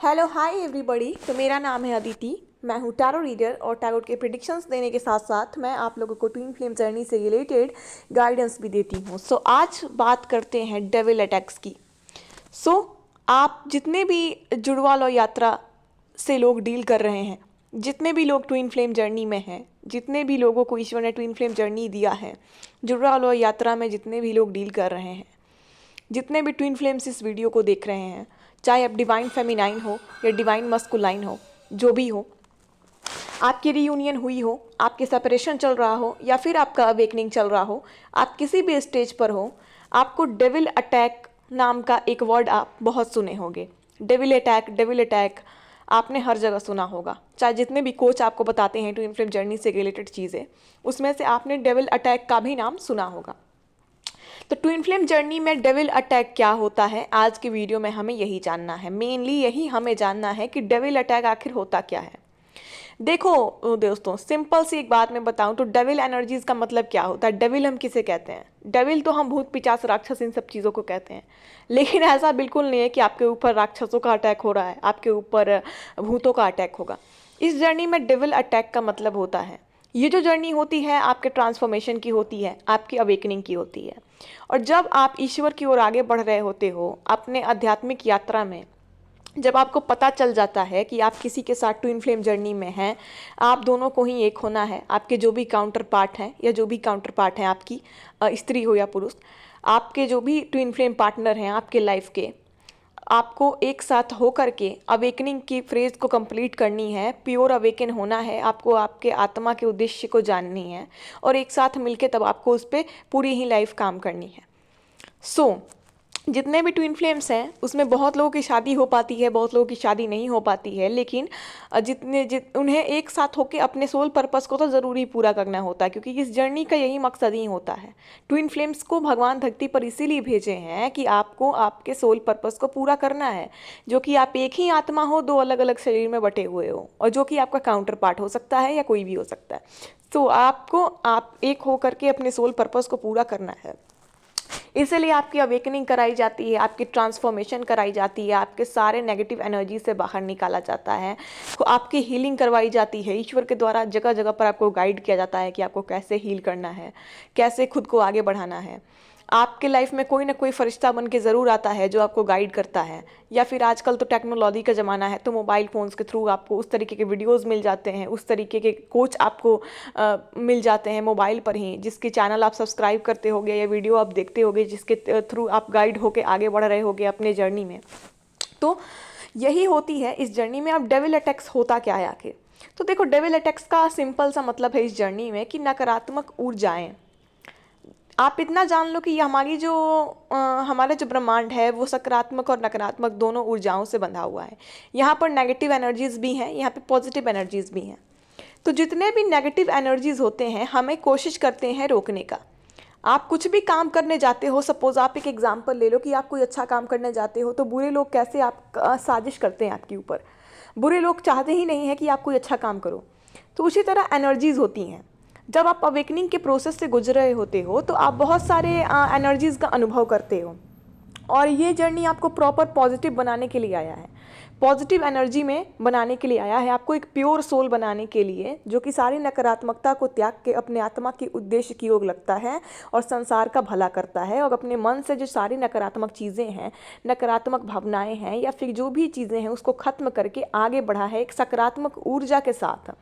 Hello hi everybody. तो मेरा नाम है अदिति। मैं हूँ टैरो रीडर और टैरो के प्रेडिक्शंस देने के साथ साथ मैं आप लोगों को ट्विन फ्लेम जर्नी से रिलेटेड गाइडेंस भी देती हूँ। आज बात करते हैं डेविल अटैक्स की। आप जितने भी जुड़वा लो यात्रा से लोग डील कर रहे हैं, जितने भी लोग ट्विन फ्लेम जर्नी में हैं, जितने भी लोगों को ईश्वर ने ट्विन फ्लेम जर्नी दिया है, जुड़वा लो यात्रा में जितने भी लोग डील कर रहे हैं, जितने भी ट्विन फ्लेम्स इस वीडियो को देख रहे हैं, चाहे अब डिवाइन फेमिनाइन हो या डिवाइन मस्कुलाइन हो, जो भी हो, आपकी रीयूनियन हुई हो, आपकी सेपरेशन चल रहा हो या फिर आपका अवेकनिंग चल रहा हो, आप किसी भी स्टेज पर हो, आपको डेविल अटैक नाम का एक वर्ड आप बहुत सुने होंगे। डेविल अटैक आपने हर जगह सुना होगा। चाहे जितने भी कोच आपको बताते हैं ट्विन फ्लेम जर्नी से रिलेटेड चीज़ें, उसमें से आपने डेविल अटैक का भी नाम सुना होगा। तो ट्विन फ्लेम जर्नी में डेविल अटैक क्या होता है, आज की वीडियो में हमें यही जानना है। मेनली यही हमें जानना है कि डेविल अटैक आखिर होता क्या है। देखो दोस्तों, सिंपल सी एक बात मैं बताऊं तो डेविल एनर्जीज का मतलब क्या होता है। डेविल हम किसे कहते हैं? डेविल तो हम भूत पिशाच राक्षस इन सब चीज़ों को कहते हैं, लेकिन ऐसा बिल्कुल नहीं है कि आपके ऊपर राक्षसों का अटैक हो रहा है, आपके ऊपर भूतों का अटैक होगा। इस जर्नी में डेविल अटैक का मतलब होता है, ये जो जर्नी होती है आपके ट्रांसफॉर्मेशन की होती है, आपकी अवेकनिंग की होती है। और जब आप ईश्वर की ओर आगे बढ़ रहे होते हो अपने आध्यात्मिक यात्रा में, जब आपको पता चल जाता है कि आप किसी के साथ ट्विन फ्लेम जर्नी में हैं, आप दोनों को ही एक होना है। आपके जो भी काउंटर पार्ट हैं या जो भी काउंटर पार्ट हैं, आपकी स्त्री हो या पुरुष, आपके जो भी ट्विन फ्लेम पार्टनर हैं आपके लाइफ के, आपको एक साथ होकर के अवेकनिंग की फ्रेज को कंप्लीट करनी है। प्योर अवेकन होना है आपको, आपके आत्मा के उद्देश्य को जाननी है और एक साथ मिलके तब आपको उस पर पूरी ही लाइफ काम करनी है। जितने भी ट्विन फ्लेम्स हैं उसमें बहुत लोगों की शादी हो पाती है, बहुत लोगों की शादी नहीं हो पाती है, लेकिन उन्हें एक साथ होकर अपने सोल पर्पस को तो ज़रूर ही पूरा करना होता है, क्योंकि इस जर्नी का यही मकसद ही होता है। ट्विन फ्लेम्स को भगवान धरती पर इसीलिए भेजे हैं कि आपको आपके सोल पर्पस को पूरा करना है, जो कि आप एक ही आत्मा हो, दो अलग अलग शरीर में बटे हुए हो, और जो कि आपका काउंटर पार्ट हो सकता है या कोई भी हो सकता है। तो आपको आप एक होकर के अपने सोल पर्पस को पूरा करना है। इसलिए आपकी अवेकनिंग कराई जाती है, आपकी ट्रांसफॉर्मेशन कराई जाती है, आपके सारे नेगेटिव एनर्जी से बाहर निकाला जाता है, तो आपकी हीलिंग करवाई जाती है। ईश्वर के द्वारा जगह जगह पर आपको गाइड किया जाता है कि आपको कैसे हील करना है, कैसे खुद को आगे बढ़ाना है। आपके लाइफ में कोई ना कोई फरिश्ता बन के ज़रूर आता है जो आपको गाइड करता है, या फिर आजकल तो टेक्नोलॉजी का ज़माना है, तो मोबाइल फ़ोन्स के थ्रू आपको उस तरीके के वीडियोस मिल जाते हैं, उस तरीके के कोच आपको मिल जाते हैं मोबाइल पर ही, जिसके चैनल आप सब्सक्राइब करते होगे या वीडियो आप देखते होगे, जिसके थ्रू आप गाइड होके आगे बढ़ रहे होगे अपने जर्नी में। तो यही होती है इस जर्नी में। अब डेविल अटैक्स होता क्या है आखिर? तो देखो, डेविल अटैक्स का सिंपल सा मतलब है इस जर्नी में कि नकारात्मक ऊर्जाएं, आप इतना जान लो कि ये हमारा जो ब्रह्मांड है वो सकारात्मक और नकारात्मक दोनों ऊर्जाओं से बंधा हुआ है। यहाँ पर नेगेटिव एनर्जीज भी हैं, यहाँ पे पॉजिटिव एनर्जीज भी हैं। तो जितने भी नेगेटिव एनर्जीज होते हैं हमें कोशिश करते हैं रोकने का। आप कुछ भी काम करने जाते हो, सपोज आप एक एग्जाम्पल ले लो कि आप कोई अच्छा काम करने जाते हो, तो बुरे लोग कैसे आप साजिश करते हैं आपके ऊपर। बुरे लोग चाहते ही नहीं है कि आप कोई अच्छा काम करो। तो उसी तरह एनर्जीज होती हैं। जब आप अवेकनिंग के प्रोसेस से गुजर रहे होते हो तो आप बहुत सारे एनर्जीज़ का अनुभव करते हो, और ये जर्नी आपको प्रॉपर पॉजिटिव बनाने के लिए आया है, पॉजिटिव एनर्जी में बनाने के लिए आया है, आपको एक प्योर सोल बनाने के लिए, जो कि सारी नकारात्मकता को त्याग के अपने आत्मा के उद्देश्य की ओर लगता है और संसार का भला करता है, और अपने मन से जो सारी नकारात्मक चीज़ें हैं, नकारात्मक भावनाएं हैं या फिर जो भी चीज़ें हैं, उसको ख़त्म करके आगे बढ़ा है एक सकारात्मक ऊर्जा के साथ।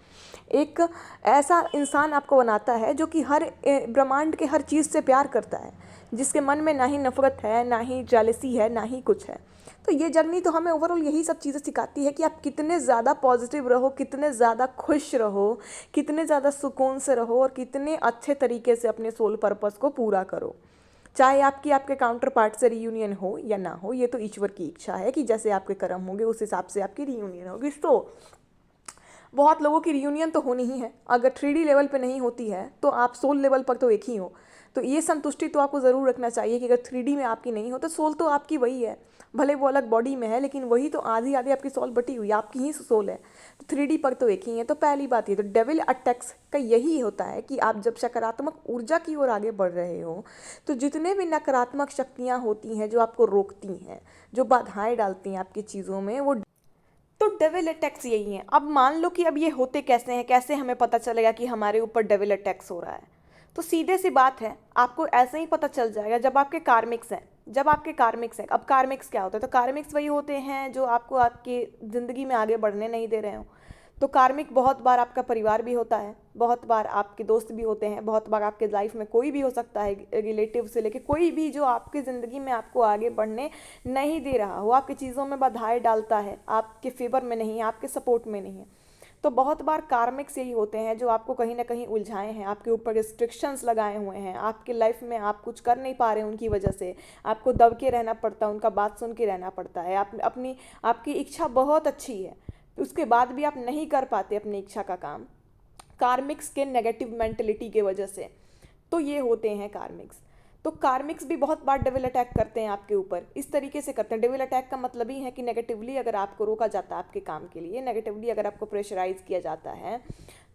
एक ऐसा इंसान आपको बनाता है जो कि हर ब्रह्मांड के हर चीज़ से प्यार करता है, जिसके मन में ना ही नफरत है, ना ही जेलसी है, ना ही कुछ है। तो ये जर्नी तो हमें ओवरऑल यही सब चीज़ें सिखाती है कि आप कितने ज़्यादा पॉजिटिव रहो, कितने ज़्यादा खुश रहो, कितने ज़्यादा सुकून से रहो, और कितने अच्छे तरीके से अपने सोल पर्पस को पूरा करो। चाहे आपके काउंटर पार्ट से रीयूनियन हो या ना हो, ये तो ईश्वर की इच्छा है कि जैसे आपके कर्म होंगे उस हिसाब से आपकी रीयूनियन होगी। तो बहुत लोगों की रियूनियन तो होनी ही है। अगर 3D लेवल पे नहीं होती है तो आप सोल लेवल पर तो एक ही हो। तो ये संतुष्टि तो आपको ज़रूर रखना चाहिए कि अगर 3D में आपकी नहीं हो तो सोल तो आपकी वही है, भले वो अलग बॉडी में है, लेकिन वही तो आधी आधी आपकी सोल बटी हुई, आपकी ही सोल है। तो 3D पर तो एक ही है। तो पहली बात ये, तो डेविल अटैक्स का यही होता है कि आप जब सकारात्मक ऊर्जा की ओर आगे बढ़ रहे हो, तो जितने भी नकारात्मक शक्तियाँ होती हैं जो आपको रोकती हैं, जो बाधाएँ डालती हैं आपकी चीज़ों में, वो डेविल अटैक्स यही हैं। अब मान लो कि अब ये होते कैसे हैं, कैसे हमें पता चलेगा कि हमारे ऊपर डेविल अटैक्स हो रहा है। तो सीधे सी बात है, आपको ऐसे ही पता चल जाएगा जब आपके कार्मिक्स हैं। जब आपके कार्मिक्स हैं, अब कार्मिक्स क्या होता है? तो कार्मिक्स वही होते हैं जो आपको आपकी ज़िंदगी में आगे बढ़ने नहीं दे रहे हो। तो कार्मिक बहुत बार आपका परिवार भी होता है, बहुत बार आपके दोस्त भी होते हैं, बहुत बार आपके लाइफ में कोई भी हो सकता है, रिलेटिव से लेके कोई भी जो आपकी ज़िंदगी में आपको आगे बढ़ने नहीं दे रहा हो, आपकी चीज़ों में बाधाएं डालता है, आपके फेवर में नहीं है, आपके सपोर्ट में नहीं है। तो बहुत बार कार्मिक्स यही होते हैं जो आपको कहीं ना कहीं उलझाए हैं, आपके ऊपर रिस्ट्रिक्शंस लगाए हुए हैं, आपके लाइफ में आप कुछ कर नहीं पा रहे हैं उनकी वजह से, आपको दब के रहना पड़ता है, उनका बात सुन के रहना पड़ता है। आप अपनी आपकी इच्छा बहुत अच्छी है, उसके बाद भी आप नहीं कर पाते अपनी इच्छा का काम, कार्मिक्स के नेगेटिव मेंटलिटी के वजह से। तो ये होते हैं कार्मिक्स। तो कार्मिक्स भी बहुत बार डेविल अटैक करते हैं आपके ऊपर, इस तरीके से करते हैं। डेविल अटैक का मतलब ही है कि नेगेटिवली अगर आपको रोका जाता है आपके काम के लिए, नेगेटिवली अगर आपको प्रेशराइज किया जाता है,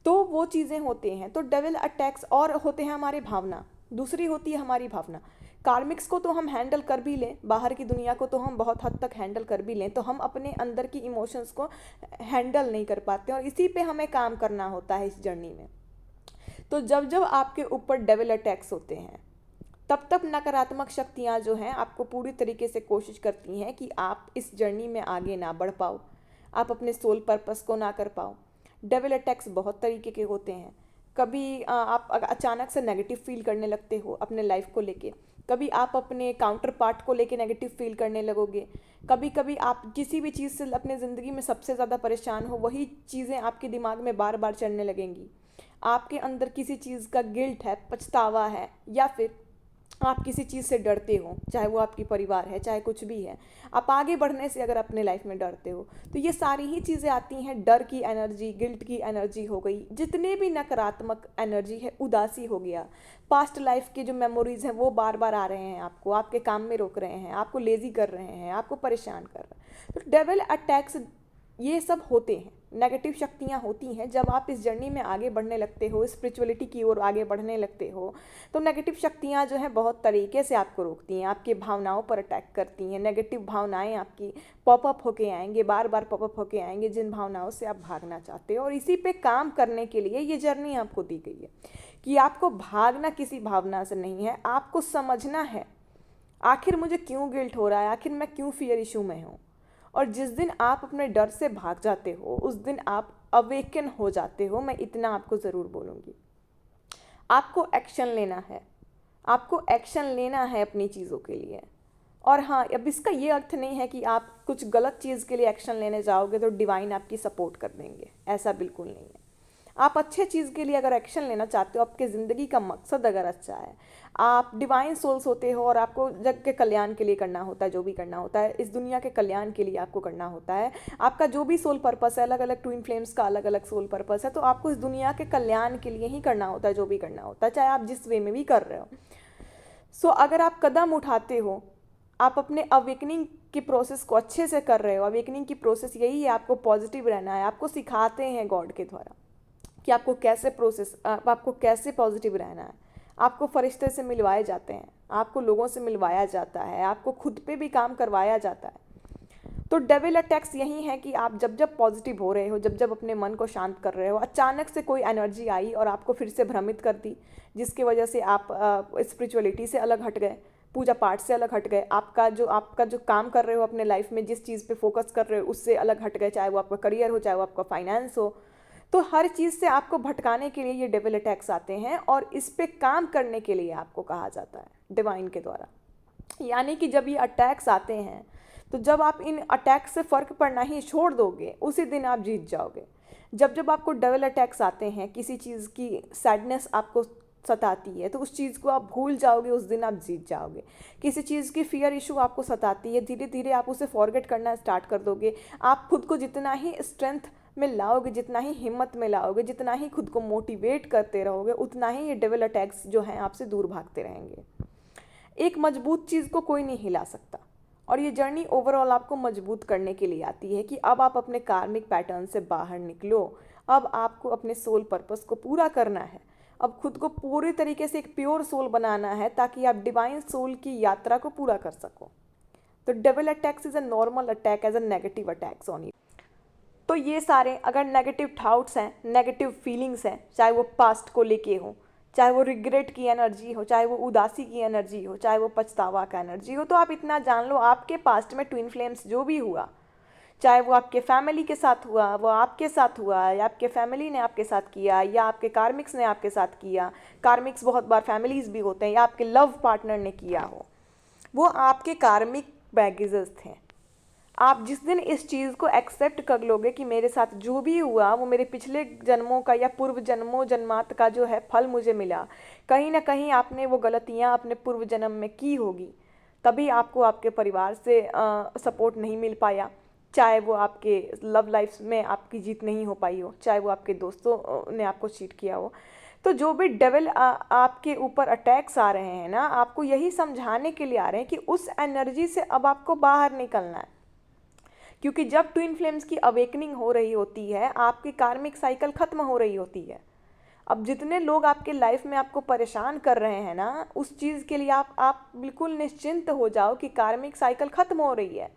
तो वो चीज़ें होती हैं। तो डेविल अटैक्स और होते हैं हमारी भावना, दूसरी होती है हमारी भावना। कार्मिक्स को तो हम हैंडल कर भी लें, बाहर की दुनिया को तो हम बहुत हद तक हैंडल कर भी लें, तो हम अपने अंदर की इमोशंस को हैंडल नहीं कर पाते, और इसी पे हमें काम करना होता है इस जर्नी में। तो जब जब आपके ऊपर डेविल अटैक्स होते हैं, तब तब नकारात्मक शक्तियाँ जो हैं आपको पूरी तरीके से कोशिश करती हैं कि आप इस जर्नी में आगे ना बढ़ पाओ, आप अपने सोल पर्पस को ना कर पाओ। डेविल अटैक्स बहुत तरीके के होते हैं। कभी आप अचानक से नेगेटिव फील करने लगते हो अपने लाइफ को लेके, कभी आप अपने काउंटर पार्ट को लेके नेगेटिव फील करने लगोगे, कभी कभी आप किसी भी चीज़ से अपने ज़िंदगी में सबसे ज़्यादा परेशान हो, वही चीज़ें आपके दिमाग में बार बार चलने लगेंगी। आपके अंदर किसी चीज़ का गिल्ट है, पछतावा है, या फिर आप किसी चीज़ से डरते हो, चाहे वो आपकी परिवार है, चाहे कुछ भी है, आप आगे बढ़ने से अगर अपने लाइफ में डरते हो, तो ये सारी ही चीज़ें आती हैं। डर की एनर्जी, गिल्ट की एनर्जी हो गई, जितने भी नकारात्मक एनर्जी है, उदासी हो गया, पास्ट लाइफ के जो मेमोरीज हैं वो बार बार आ रहे हैं, आपको आपके काम में रोक रहे हैं, आपको लेजी कर रहे हैं, आपको परेशान कर रहे हैं। तो डेविल अटैक्स ये सब होते हैं, नेगेटिव शक्तियाँ होती हैं। जब आप इस जर्नी में आगे बढ़ने लगते हो, स्पिरिचुअलिटी की ओर आगे बढ़ने लगते हो, तो नेगेटिव शक्तियाँ जो हैं बहुत तरीके से आपको रोकती हैं, आपकी भावनाओं पर अटैक करती हैं। नेगेटिव भावनाएं आपकी पॉपअप होके आएंगे, बार बार पॉपअप होके आएंगे, जिन भावनाओं से आप भागना चाहते हो। और इसी पे काम करने के लिए ये जर्नी आपको दी गई है कि आपको भागना किसी भावना से नहीं है, आपको समझना है आखिर मुझे क्यों गिल्ट हो रहा है, आखिर मैं क्यों फियर इशू में हूँ। और जिस दिन आप अपने डर से भाग जाते हो, उस दिन आप अवेकन हो जाते हो। मैं इतना आपको ज़रूर बोलूँगी, आपको एक्शन लेना है, आपको एक्शन लेना है अपनी चीज़ों के लिए। और हाँ, अब इसका ये अर्थ नहीं है कि आप कुछ गलत चीज़ के लिए एक्शन लेने जाओगे तो डिवाइन आपकी सपोर्ट कर देंगे, ऐसा बिल्कुल नहीं है। आप अच्छे चीज़ के लिए अगर एक्शन लेना चाहते हो, आपके ज़िंदगी का मकसद अगर अच्छा है, आप डिवाइन सोल्स होते हो और आपको जग के कल्याण के लिए करना होता है, जो भी करना होता है इस दुनिया के कल्याण के लिए आपको करना होता है। आपका जो भी सोल पर्पस है, अलग अलग ट्विन फ्लेम्स का अलग अलग सोल पर्पस है, तो आपको इस दुनिया के कल्याण के लिए ही करना होता है, जो भी करना होता है, चाहे आप जिस वे में भी कर रहे हो। सो अगर आप कदम उठाते हो, आप अपने अवेकनिंग की प्रोसेस को अच्छे से कर रहे हो। अवेकनिंग की प्रोसेस यही है, आपको पॉजिटिव रहना है। आपको सिखाते हैं गॉड के द्वारा कि आपको कैसे आपको कैसे पॉजिटिव रहना है। आपको फरिश्ते से मिलवाए जाते हैं, आपको लोगों से मिलवाया जाता है, आपको खुद पे भी काम करवाया जाता है। तो डेविल अटैक्स यही है कि आप जब जब पॉजिटिव हो रहे हो, जब जब अपने मन को शांत कर रहे हो, अचानक से कोई एनर्जी आई और आपको फिर से भ्रमित कर दी, जिसकी वजह से आप स्पिरिचुअलिटी से अलग हट गए, पूजा पाठ से अलग हट गए, आपका जो काम कर रहे हो अपने लाइफ में, जिस चीज़ पे फोकस कर रहे हो उससे अलग हट गए, चाहे वो आपका करियर हो, चाहे वो आपका फाइनेंस हो। तो हर चीज़ से आपको भटकाने के लिए ये डेविल अटैक्स आते हैं, और इस पे काम करने के लिए आपको कहा जाता है डिवाइन के द्वारा। यानी कि जब ये अटैक्स आते हैं, तो जब आप इन अटैक्स से फ़र्क पड़ना ही छोड़ दोगे, उसी दिन आप जीत जाओगे। जब जब आपको डेविल अटैक्स आते हैं, किसी चीज़ की सैडनेस आपको सताती है, तो उस चीज़ को आप भूल जाओगे, उस दिन आप जीत जाओगे। किसी चीज़ की फियर इशू आपको सताती है, धीरे धीरे आप उसे फॉरगेट करना स्टार्ट कर दोगे। आप खुद को जितना ही स्ट्रेंथ में लाओगे, जितना ही हिम्मत में लाओगे, जितना ही खुद को मोटिवेट करते रहोगे, उतना ही ये डेविल अटैक्स जो हैं आपसे दूर भागते रहेंगे। एक मजबूत चीज़ को कोई नहीं हिला सकता, और ये जर्नी ओवरऑल आपको मजबूत करने के लिए आती है कि अब आप अपने कार्मिक पैटर्न से बाहर निकलो। अब आपको अपने सोल पर्पस को पूरा करना है, अब खुद को पूरी तरीके से एक प्योर सोल बनाना है, ताकि आप डिवाइन सोल की यात्रा को पूरा कर सको। तो devil attacks is a normal attack as a negative attacks on you. तो ये सारे अगर नेगेटिव थाट्स हैं, नेगेटिव फीलिंग्स हैं, चाहे वो पास्ट को लेके हो, चाहे वो रिग्रेट की एनर्जी हो, चाहे वो उदासी की एनर्जी हो, चाहे वो पछतावा का एनर्जी हो, तो आप इतना जान लो आपके पास्ट में ट्विन फ्लेम्स जो भी हुआ, चाहे वो आपके फैमिली के साथ हुआ, वो आपके साथ हुआ, या आपके फैमिली ने आपके साथ किया, या आपके कार्मिक्स ने आपके साथ किया, कार्मिक्स बहुत बार फैमिलीज भी होते हैं, या आपके लव पार्टनर ने किया हो, वो आपके कार्मिक बैगेजेस थे। आप जिस दिन इस चीज़ को एक्सेप्ट कर लोगे कि मेरे साथ जो भी हुआ वो मेरे पिछले जन्मों का या पूर्व जन्मों जन्मात का जो है फल मुझे मिला, कहीं ना कहीं आपने वो गलतियाँ अपने पूर्व जन्म में की होगी, तभी आपको आपके परिवार से सपोर्ट नहीं मिल पाया, चाहे वो आपके लव लाइफ में आपकी जीत नहीं हो पाई हो, चाहे वो आपके दोस्तों ने आपको चीट किया हो। तो जो भी डेविल आपके ऊपर अटैक्स आ रहे हैं ना, आपको यही समझाने के लिए आ रहे हैं कि उस एनर्जी से अब आपको बाहर निकलना है। क्योंकि जब ट्विन फ्लेम्स की अवेकनिंग हो रही होती है, आपकी कार्मिक साइकिल खत्म हो रही होती है। अब जितने लोग आपके लाइफ में आपको परेशान कर रहे हैं ना, उस चीज़ के लिए आप बिल्कुल निश्चिंत हो जाओ कि कार्मिक साइकिल खत्म हो रही है।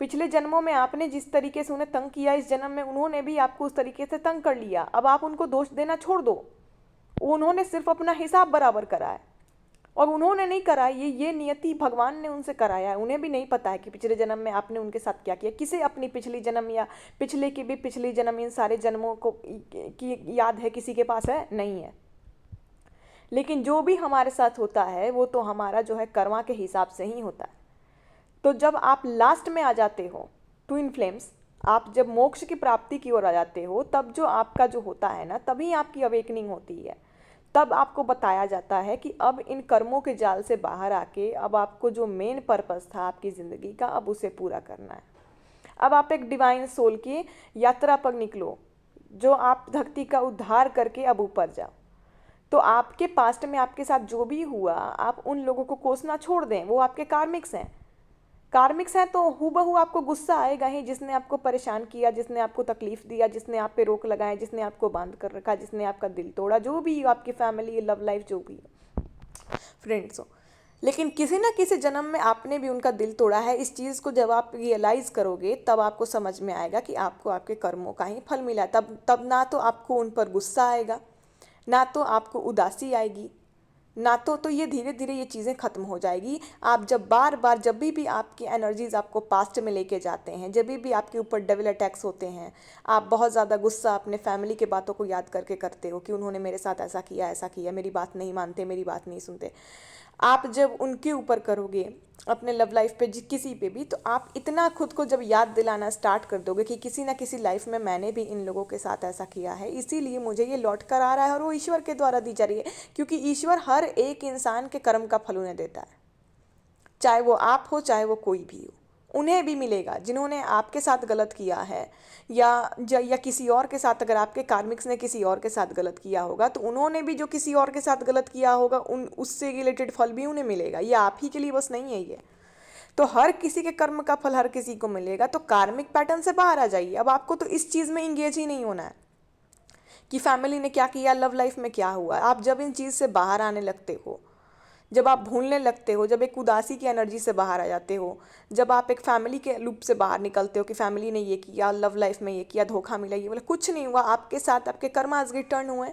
पिछले जन्मों में आपने जिस तरीके से उन्हें तंग किया, इस जन्म में उन्होंने भी आपको उस तरीके से तंग कर लिया। अब आप उनको दोष देना छोड़ दो, उन्होंने सिर्फ अपना हिसाब बराबर करा है, और उन्होंने नहीं करा, ये नियति भगवान ने उनसे कराया है। उन्हें भी नहीं पता है कि पिछले जन्म में आपने उनके साथ क्या किया। किसे अपनी पिछली जन्म या पिछले की भी पिछली जन्म, इन सारे जन्मों को की याद है? किसी के पास है? नहीं है। लेकिन जो भी हमारे साथ होता है वो तो हमारा जो है कर्मा के हिसाब से ही होता है। तो जब आप लास्ट में आ जाते हो ट्विन फ्लेम्स, आप जब मोक्ष की प्राप्ति की ओर आ जाते हो, तब जो आपका जो होता है ना, तभी आपकी अवेकनिंग होती है। तब आपको बताया जाता है कि अब इन कर्मों के जाल से बाहर आके अब आपको जो मेन पर्पस था आपकी ज़िंदगी का, अब उसे पूरा करना है। अब आप एक डिवाइन सोल की यात्रा पर निकलो, जो आप धरती का उद्धार करके अब ऊपर जाओ। तो आपके पास्ट में आपके साथ जो भी हुआ, आप उन लोगों को कोसना छोड़ दें, वो आपके कार्मिक्स हैं। कार्मिक्स हैं तो हूबहू आपको गुस्सा आएगा ही, जिसने आपको परेशान किया, जिसने आपको तकलीफ दिया, जिसने आप पे रोक लगाए, जिसने आपको बांध कर रखा, जिसने आपका दिल तोड़ा, जो भी आपकी फैमिली, लव लाइफ, जो भी फ्रेंड्स हो। लेकिन किसी ना किसी जन्म में आपने भी उनका दिल तोड़ा है। इस चीज़ को जब आप रियलाइज़ करोगे, तब आपको समझ में आएगा कि आपको आपके कर्मों का ही फल मिला है। तब ना तो आपको उन पर गुस्सा आएगा, ना तो आपको उदासी आएगी, ना तो ये धीरे धीरे ये चीज़ें ख़त्म हो जाएगी। आप जब बार बार जब भी आपकी एनर्जीज़ आपको पास्ट में लेके जाते हैं, जब भी आपके ऊपर डेविल अटैक्स होते हैं, आप बहुत ज़्यादा गुस्सा अपने फैमिली के बातों को याद करके करते हो कि उन्होंने मेरे साथ ऐसा किया, मेरी बात नहीं मानते, मेरी बात नहीं सुनते। आप जब उनके ऊपर करोगे अपने लव लाइफ पे, किसी पे भी, तो आप इतना खुद को जब याद दिलाना स्टार्ट कर दोगे कि किसी ना किसी लाइफ में मैंने भी इन लोगों के साथ ऐसा किया है, इसीलिए मुझे ये लौट कर आ रहा है, और वो ईश्वर के द्वारा दी जा रही है। क्योंकि ईश्वर हर एक इंसान के कर्म का फल उन्हें देता है, चाहे वो आप हो, चाहे वो कोई भी हो, उन्हें भी मिलेगा। जिन्होंने आपके साथ गलत किया है, या किसी और के साथ, अगर आपके कार्मिक्स ने किसी और के साथ गलत किया होगा, तो उन्होंने भी जो किसी और के साथ गलत किया होगा, उससे रिलेटेड फल भी उन्हें मिलेगा। ये आप ही के लिए बस नहीं है ये, तो हर किसी के कर्म का फल हर किसी को मिलेगा। तो कार्मिक पैटर्न से बाहर आ जाइए। अब आपको तो इस चीज़ में इंगेज ही नहीं होना है कि फैमिली ने क्या किया, लव लाइफ में क्या हुआ। आप जब इन चीज़ से बाहर आने लगते हो, जब आप भूलने लगते हो, जब एक उदासी की एनर्जी से बाहर आ जाते हो, जब आप एक फैमिली के लूप से बाहर निकलते हो कि फैमिली ने ये किया, लव लाइफ में ये किया, धोखा मिला, ये बोला, कुछ नहीं हुआ आपके साथ, आपके कर्मास रिटर्न हुए,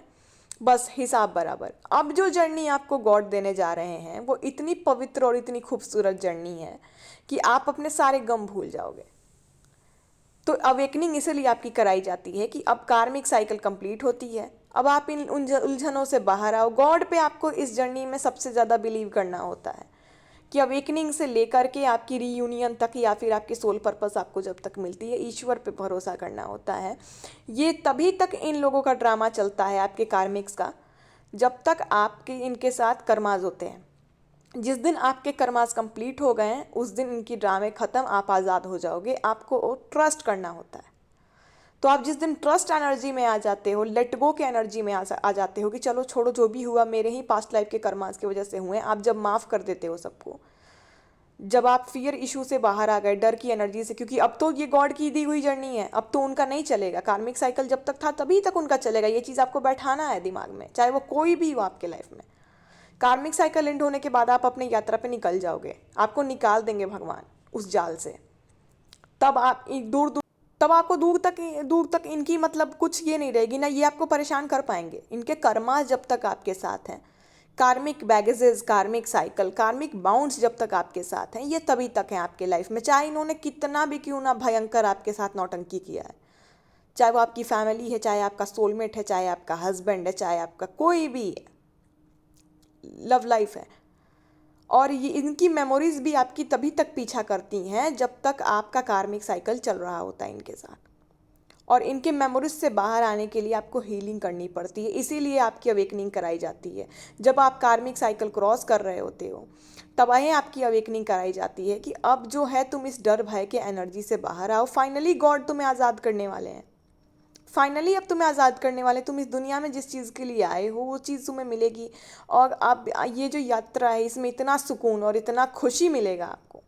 बस हिसाब बराबर। अब जो जर्नी आपको गॉड देने जा रहे हैं, वो इतनी पवित्र और इतनी खूबसूरत जर्नी है कि आप अपने सारे गम भूल जाओगे। तो अवेकनिंग इसलिए आपकी कराई जाती है कि अब कार्मिक साइकिल कंप्लीट होती है, अब आप इन उलझनों से बाहर आओ। गॉड पे आपको इस जर्नी में सबसे ज़्यादा बिलीव करना होता है कि अवेकनिंग से लेकर के आपकी रीयूनियन तक, या फिर आपकी सोल पर्पस आपको जब तक मिलती है, ईश्वर पे भरोसा करना होता है। ये तभी तक इन लोगों का ड्रामा चलता है, आपके कार्मिक्स का, जब तक आपके इनके साथ कर्माज होते हैं। जिस दिन आपके कर्मास कंप्लीट हो गए हैं, उस दिन इनकी ड्रामे ख़त्म, आप आज़ाद हो जाओगे। आपको ट्रस्ट करना होता है। तो आप जिस दिन ट्रस्ट एनर्जी में आ जाते हो, लेट गो के एनर्जी में आ जाते हो कि चलो छोड़ो, जो भी हुआ मेरे ही पास्ट लाइफ के कर्मास की वजह से हुए, आप जब माफ़ कर देते हो सबको, जब आप फियर इशू से बाहर आ गए, डर की एनर्जी से, क्योंकि अब तो ये गॉड की दी हुई जर्नी है, अब तो उनका नहीं चलेगा। कार्मिक साइकिल जब तक था तभी तक उनका चलेगा। ये चीज़ आपको बैठाना है दिमाग में, चाहे वो कोई भी हो आपके लाइफ में। कार्मिक साइकिल एंड होने के बाद आप अपनी यात्रा पे निकल जाओगे, आपको निकाल देंगे भगवान उस जाल से। तब आप दूर दूर तब आपको दूर तक इनकी मतलब कुछ ये नहीं रहेगी ना, ये आपको परेशान कर पाएंगे। इनके कर्मा जब तक आपके साथ हैं, कार्मिक बैगेजेस, कार्मिक साइकिल, कार्मिक बाउंड्स जब तक आपके साथ हैं, ये तभी तक हैं आपके लाइफ में, चाहे इन्होंने कितना भी क्यों ना भयंकर आपके साथ नौटंकी किया है। चाहे वो आपकी फैमिली है, चाहे आपका सोलमेट है, चाहे आपका हस्बैंड है, चाहे आपका कोई भी लव लाइफ है। और ये इनकी मेमोरीज भी आपकी तभी तक पीछा करती हैं जब तक आपका कार्मिक साइकिल चल रहा होता है इनके साथ। और इनके मेमोरीज से बाहर आने के लिए आपको हीलिंग करनी पड़ती है, इसीलिए आपकी अवेकनिंग कराई जाती है। जब आप कार्मिक साइकिल क्रॉस कर रहे होते हो तब आपकी अवेकनिंग कराई जाती है कि अब जो है तुम इस डर भय के एनर्जी से बाहर आओ। फाइनली गॉड तुम्हें आज़ाद करने वाले हैं। फाइनली अब तुम्हें आज़ाद करने वाले, तुम इस दुनिया में जिस चीज़ के लिए आए हो वो चीज़ तुम्हें मिलेगी। और अब ये जो यात्रा है इसमें इतना सुकून और इतना खुशी मिलेगा आपको।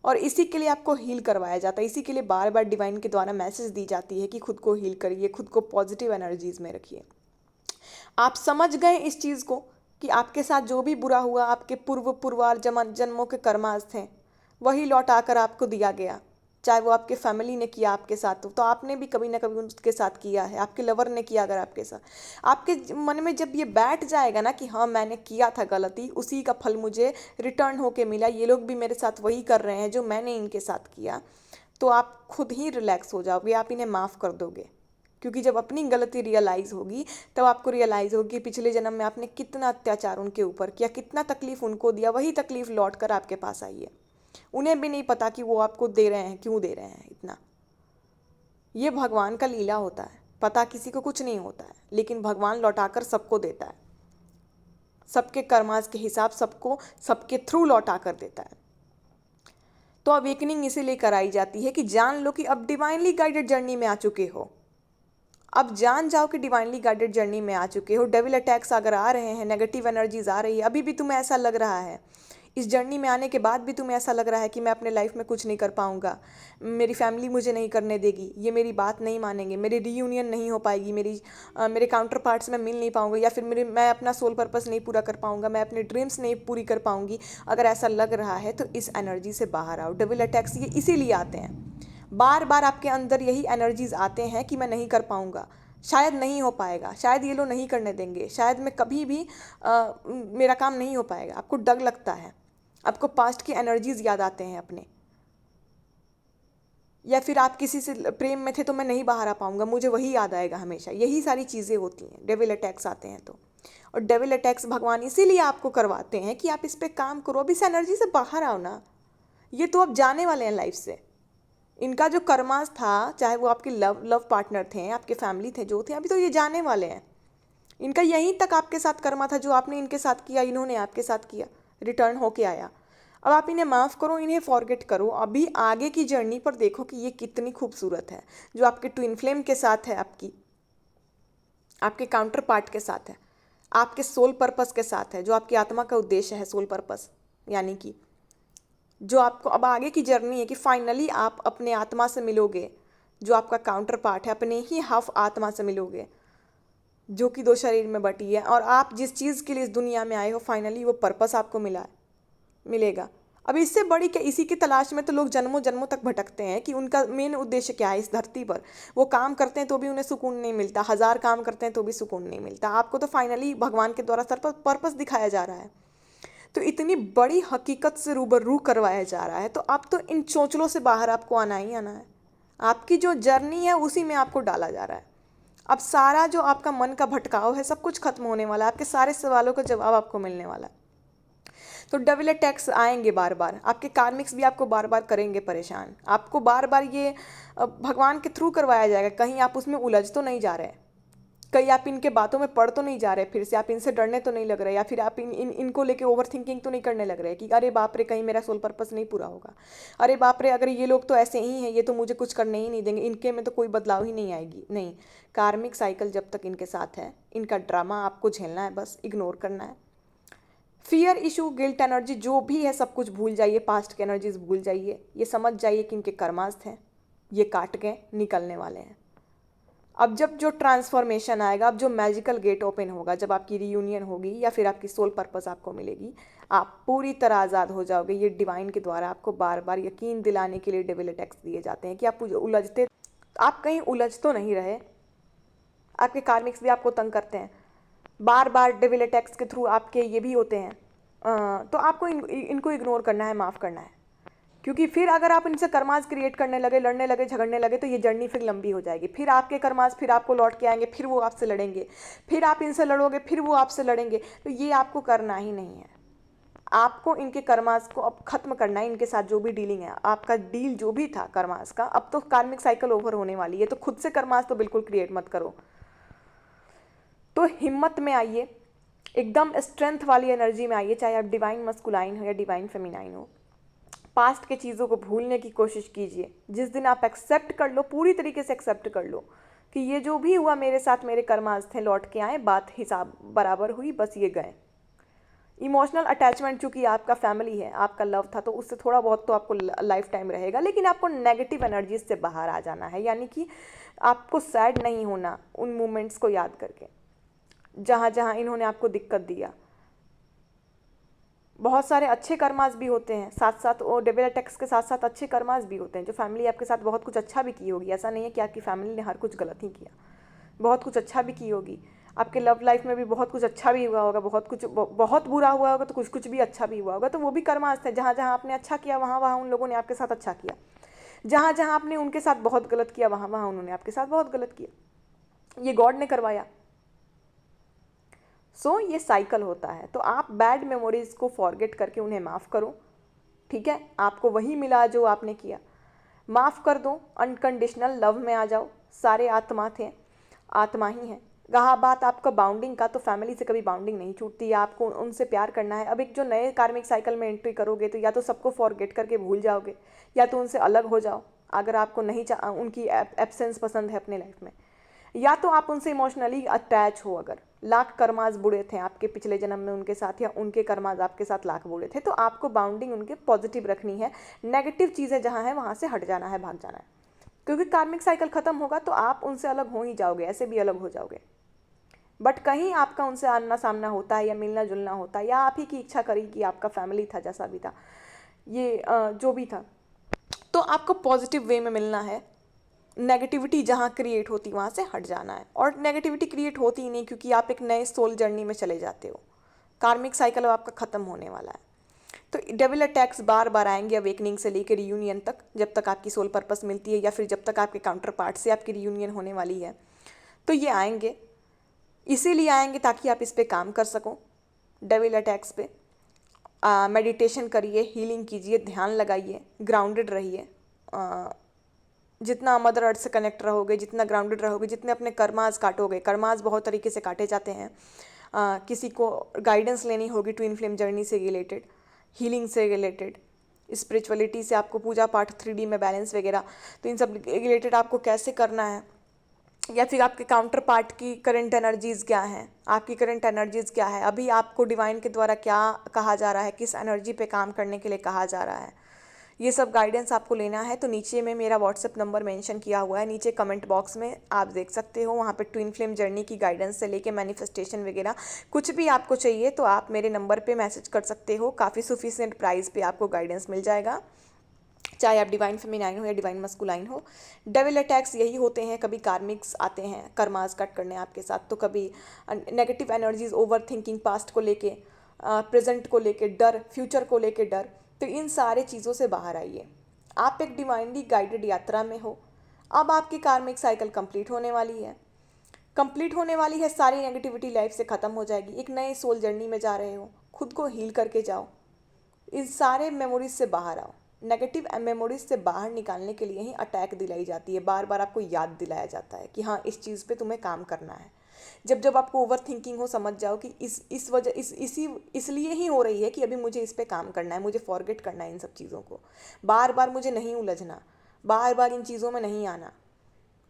और इसी के लिए आपको हील करवाया जाता है, इसी के लिए बार बार डिवाइन के द्वारा मैसेज दी जाती है कि खुद को हील करिए, खुद को पॉजिटिव एनर्जीज में रखिए। आप समझ गए इस चीज़ को कि आपके साथ जो भी बुरा हुआ, आपके पूर्वार जन्मों के कर्मास थे, वही लौट आकर आपको दिया गया। चाहे वो आपके फैमिली ने किया आपके साथ तो आपने भी कभी ना कभी उसके साथ किया है, आपके लवर ने किया अगर आपके साथ। आपके मन में जब ये बैठ जाएगा ना कि हाँ मैंने किया था गलती, उसी का फल मुझे रिटर्न होके मिला, ये लोग भी मेरे साथ वही कर रहे हैं जो मैंने इनके साथ किया, तो आप खुद ही रिलैक्स हो जाओगे, आप इन्हें माफ़ कर दोगे। क्योंकि जब अपनी गलती रियलाइज़ होगी तब आपको रियलाइज़ होगी कि पिछले जन्म में आपने कितना अत्याचार उनके ऊपर किया, कितना तकलीफ़ उनको दिया, वही तकलीफ़ लौट कर आपके पास आई है। उन्हें भी नहीं पता कि वो आपको दे रहे हैं, क्यों दे रहे हैं इतना। ये भगवान का लीला होता है, पता किसी को कुछ नहीं होता है, लेकिन भगवान लौटाकर सबको देता है। सबके कर्मास के हिसाब सबको सबके थ्रू लौटा कर देता है। तो अवेकनिंग इसीलिए कराई जाती है कि जान लो कि अब डिवाइनली गाइडेड जर्नी में आ चुके हो। अब जान जाओ कि डिवाइनली गाइडेड जर्नी में आ चुके हो। डेविल अटैक्स अगर आ रहे हैं, नेगेटिव एनर्जीज आ रही है, अभी भी तुम्हें ऐसा लग रहा है, इस जर्नी में आने के बाद भी तुम्हें ऐसा लग रहा है कि मैं अपने लाइफ में कुछ नहीं कर पाऊंगा, मेरी फैमिली मुझे नहीं करने देगी, ये मेरी बात नहीं मानेंगे, मेरी रीयूनियन नहीं हो पाएगी, मेरे काउंटर पार्ट्स में मिल नहीं पाऊंगा, या फिर मैं अपना सोल पर्पस नहीं पूरा कर पाऊंगा, मैं अपने ड्रीम्स नहीं पूरी कर पाऊंगी। अगर ऐसा लग रहा है तो इस एनर्जी से बाहर आओ। डेविल अटैक्स ये इसीलिए आते हैं, बार बार आपके अंदर यही एनर्जीज आते हैं कि मैं नहीं कर पाऊंगा, शायद नहीं हो पाएगा, शायद ये लोग नहीं करने देंगे, शायद मैं कभी भी मेरा काम नहीं हो पाएगा। आपको डर लगता है, आपको पास्ट की एनर्जीज याद आते हैं अपने, या फिर आप किसी से प्रेम में थे तो मैं नहीं बाहर आ पाऊंगा, मुझे वही याद आएगा हमेशा। यही सारी चीज़ें होती हैं डेविल अटैक्स आते हैं तो। और डेविल अटैक्स भगवान इसीलिए आपको करवाते हैं कि आप इस पर काम करो, अब इस एनर्जी से बाहर आओ ना। ये तो अब जाने वाले हैं लाइफ से। इनका जो कर्मास था, चाहे वो आपके लव पार्टनर थे, आपके फैमिली थे, जो थे, अभी तो ये जाने वाले हैं। इनका यहीं तक आपके साथ कर्मा था, जो आपने इनके साथ किया इन्होंने आपके साथ किया, रिटर्न होके आया। अब आप इन्हें माफ़ करो, इन्हें फॉरगेट करो, अभी आगे की जर्नी पर देखो कि ये कितनी खूबसूरत है, जो आपके ट्विन फ्लेम के साथ है, आपके काउंटर पार्ट के साथ है, आपके सोल पर्पस के साथ है, जो आपकी आत्मा का उद्देश्य है सोल पर्पस। यानी कि जो आपको अब आगे की जर्नी है कि फाइनली आप अपने आत्मा से मिलोगे, जो आपका काउंटर पार्ट है, अपने ही हाफ आत्मा से मिलोगे, जो कि दो शरीर में बटी है। और आप जिस चीज़ के लिए इस दुनिया में आए हो, फाइनली वो पर्पस आपको मिलेगा। अब इससे बड़ी क्या, इसी की तलाश में तो लोग जन्मों जन्मों तक भटकते हैं कि उनका मेन उद्देश्य क्या है इस धरती पर। वो काम करते हैं तो भी उन्हें सुकून नहीं मिलता, 1000 काम करते हैं तो भी सुकून नहीं मिलता। आपको तो फाइनली भगवान के द्वारा सर पर पर्पस दिखाया जा रहा है, तो इतनी बड़ी हकीकत से रूबरू करवाया जा रहा है, तो अब तो इन चोंचलों से बाहर आपको आना ही आना है। आपकी जो जर्नी है उसी में आपको डाला जा रहा है। अब सारा जो आपका मन का भटकाव है सब कुछ खत्म होने वाला है, आपके सारे सवालों का जवाब आपको मिलने वाला है। तो डेविल अटैक्स आएंगे बार बार, आपके कार्मिक्स भी आपको बार बार करेंगे परेशान, आपको बार बार ये भगवान के थ्रू करवाया जाएगा। कहीं आप उसमें उलझ तो नहीं जा रहे, कहीं आप इनके बातों में पड़ तो नहीं जा रहे, फिर से आप इनसे डरने तो नहीं लग रहे, या फिर आप इनको लेके ओवर थिंकिंग तो नहीं करने लग रहे कि अरे बाप रे कहीं मेरा सोल पर्पस नहीं पूरा होगा, अरे बाप रे अगर ये लोग तो ऐसे ही हैं, ये तो मुझे कुछ करने ही नहीं देंगे, इनके में तो कोई बदलाव ही नहीं आएगी। नहीं, कार्मिक साइकिल जब तक इनके साथ है, इनका ड्रामा आपको झेलना है, बस इग्नोर करना है। फियर इशू, गिल्ट एनर्जी जो भी है सब कुछ भूल जाइए, पास्ट की एनर्जीज भूल जाइए, ये समझ जाइए कि इनके कर्मास्त हैं, ये काट के निकलने वाले हैं। अब जब जो ट्रांसफॉर्मेशन आएगा, अब जो मैजिकल गेट ओपन होगा, जब आपकी रीयूनियन होगी या फिर आपकी सोल पर्पस आपको मिलेगी, आप पूरी तरह आज़ाद हो जाओगे। ये डिवाइन के द्वारा आपको बार बार यकीन दिलाने के लिए डेविल अटैक्स दिए जाते हैं कि आप उलझते आप कहीं उलझ तो नहीं रहे? आपके कार्मिक्स भी आपको तंग करते हैं, बार बार डेविल अटैक्स के थ्रू आपके ये भी होते हैं, तो आपको इनको इग्नोर करना है, माफ़ करना है। क्योंकि फिर अगर आप इनसे कर्मास क्रिएट करने लगे, लड़ने लगे, झगड़ने लगे, तो ये जर्नी फिर लंबी हो जाएगी। फिर आपके कर्मास फिर आपको लौट के आएंगे, फिर वो आपसे लड़ेंगे, फिर आप इनसे लड़ोगे, फिर वो आपसे लड़ेंगे। तो ये आपको करना ही नहीं है। आपको इनके कर्मास को अब खत्म करना है। इनके साथ जो भी डीलिंग है, आपका डील जो भी था कर्मास का, अब तो कार्मिक साइकिल ओवर होने वाली है। तो खुद से कर्मास तो बिल्कुल क्रिएट मत करो। तो हिम्मत में आइए, एकदम स्ट्रेंथ वाली एनर्जी में आइए, चाहे आप डिवाइन मस्कुलाइन हो या डिवाइन फेमिनाइन हो। पास्ट के चीज़ों को भूलने की कोशिश कीजिए। जिस दिन आप एक्सेप्ट कर लो, पूरी तरीके से एक्सेप्ट कर लो कि ये जो भी हुआ मेरे साथ, मेरे कर्मास थे, लौट के आए, बात हिसाब बराबर हुई, बस ये गए। इमोशनल अटैचमेंट चूंकि आपका फैमिली है, आपका लव था, तो उससे थोड़ा बहुत तो आपको लाइफ टाइम रहेगा, लेकिन आपको नेगेटिव एनर्जीज से बाहर आ जाना है। यानी कि आपको सैड नहीं होना उन मोमेंट्स को याद करके जहाँ जहाँ इन्होंने आपको दिक्कत दिया। बहुत सारे अच्छे कर्मास भी होते हैं साथ साथ, और डेविल अटैक्स के साथ साथ अच्छे कर्मास भी होते हैं। जो फैमिली आपके साथ बहुत कुछ अच्छा भी की होगी, ऐसा नहीं है कि आपकी फैमिली ने हर कुछ गलत ही किया, बहुत कुछ अच्छा भी की होगी। आपके लव लाइफ में भी बहुत कुछ अच्छा भी हुआ होगा, बहुत कुछ बहुत बुरा हुआ होगा, तो कुछ कुछ भी अच्छा भी हुआ होगा। तो वो भी कर्मास थे। जहाँ जहाँ आपने अच्छा किया, वहाँ वहाँ उन लोगों ने आपके साथ अच्छा किया। जहाँ जहाँ आपने उनके साथ बहुत गलत किया, वहाँ वहाँ उन्होंने आपके साथ बहुत गलत किया। ये गॉड ने करवाया। ये साइकिल होता है। तो आप बैड मेमोरीज को फॉरगेट करके उन्हें माफ़ करो। ठीक है, आपको वही मिला जो आपने किया, माफ़ कर दो, अनकंडीशनल लव में आ जाओ। सारे आत्मा थे, आत्मा ही हैं। रहा बात आपका बाउंडिंग का, तो फैमिली से कभी बाउंडिंग नहीं छूटती है, आपको उनसे प्यार करना है। अब एक जो नए कार्मिक साइकिल में एंट्री करोगे, तो या तो सबको फॉरगेट करके भूल जाओगे, या तो उनसे अलग हो जाओ अगर आपको नहीं उनकी एब्सेंस पसंद है अपने लाइफ में, या तो आप उनसे इमोशनली अटैच हो। अगर लाख कर्माज बुरे थे आपके पिछले जन्म में उनके साथ, या उनके कर्माज आपके साथ लाख बुरे थे, तो आपको बाउंडिंग उनके पॉजिटिव रखनी है। नेगेटिव चीज़ें जहाँ हैं वहाँ से हट जाना है, भाग जाना है। क्योंकि कार्मिक साइकिल खत्म होगा तो आप उनसे अलग हो ही जाओगे, ऐसे भी अलग हो जाओगे। बट कहीं आपका उनसे आना सामना होता है, या मिलना जुलना होता है, या आप ही की इच्छा करी कि आपका फैमिली था जैसा भी था, ये जो भी था, तो आपको पॉजिटिव वे में मिलना है। नेगेटिविटी जहाँ क्रिएट होती वहाँ से हट जाना है। और नेगेटिविटी क्रिएट होती ही नहीं, क्योंकि आप एक नए सोल जर्नी में चले जाते हो। कार्मिक साइकिल अब आपका ख़त्म होने वाला है। तो डेविल अटैक्स बार बार आएंगे अवेकनिंग से लेकर रियूनियन तक, जब तक आपकी सोल पर्पस मिलती है, या फिर जब तक आपके काउंटर पार्ट से आपकी रियूनियन होने वाली है। तो ये आएंगे, इसीलिए आएंगे ताकि आप इस पर काम कर सको, डेविल अटैक्स पे। मेडिटेशन करिए, हीलिंग कीजिए, ध्यान लगाइए, ग्राउंडेड रहिए। जितना मदर अर्थ से कनेक्ट रहोगे, जितना ग्राउंडेड रहोगे, जितने अपने कर्मास काटोगे, कर्मास बहुत तरीके से काटे जाते हैं। किसी को गाइडेंस लेनी होगी ट्विन फ्लेम जर्नी से रिलेटेड, हीलिंग से रिलेटेड, स्पिरिचुअलिटी से, आपको पूजा पाठ 3D में बैलेंस वगैरह, तो इन सब रिलेटेड आपको कैसे करना है, या फिर आपके काउंटर पार्ट की करंट एनर्जीज़ क्या हैं, आपकी करंट एनर्जीज़ क्या है, अभी आपको डिवाइन के द्वारा क्या कहा जा रहा है, किस एनर्जी पे काम करने के लिए कहा जा रहा है, ये सब गाइडेंस आपको लेना है। तो नीचे में मेरा व्हाट्सएप नंबर मेंशन किया हुआ है, नीचे कमेंट बॉक्स में आप देख सकते हो। वहाँ पे ट्विन फ्लेम जर्नी की गाइडेंस से लेके मैनिफेस्टेशन वगैरह कुछ भी आपको चाहिए, तो आप मेरे नंबर पे मैसेज कर सकते हो। काफ़ी सफिशिएंट प्राइस पे आपको गाइडेंस मिल जाएगा, चाहे आप डिवाइन फेमिनाइन हो या डिवाइन मस्कुलाइन हो। डेविल अटैक्स यही होते हैं, कभी कार्मिक्स आते हैं कर्मास कट करने आपके साथ, तो कभी negative energies, over thinking, past को लेके, प्रेजेंट को लेके डर, फ्यूचर को लेके डर। तो इन सारे चीज़ों से बाहर आइए। आप एक डिवाइनली गाइडेड यात्रा में हो। अब आपकी कार्मिक साइकिल कंप्लीट होने वाली है, कंप्लीट होने वाली है। सारी नेगेटिविटी लाइफ से ख़त्म हो जाएगी। एक नए सोल जर्नी में जा रहे हो, खुद को हील करके जाओ, इस सारे मेमोरीज से बाहर आओ। नेगेटिव मेमोरीज से बाहर निकालने के लिए ही अटैक दिलाई जाती है, बार बार आपको याद दिलाया जाता है कि हाँ इस चीज़ पे तुम्हें काम करना है। जब जब आपको ओवर थिंकिंग हो, समझ जाओ कि इस वजह इसी इसलिए ही हो रही है कि अभी मुझे इस पे काम करना है, मुझे फॉरगेट करना है इन सब चीज़ों को। बार बार मुझे नहीं उलझना, बार बार इन चीज़ों में नहीं आना।